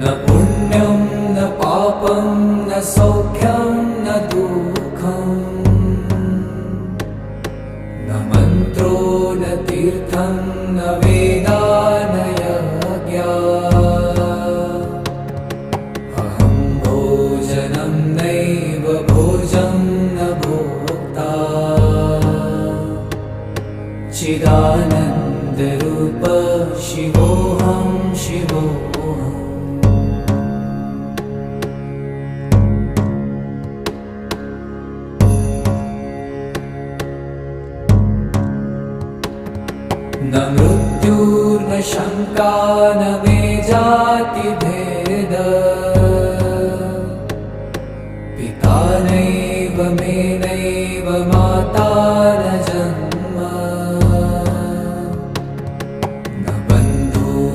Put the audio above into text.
न पुण्यं न पापं न सौख्यं न दुःखं न मन्त्रो न तीर्थं न वेदा न यज्ञा अहं भोजनं नैव भोजं न भोक्ता चिदानन्दरूप शिवोऽहं शिवोऽहम् न मृत्युर्न शङ्का न मे जातिभेद पिता नैव मे नैव मा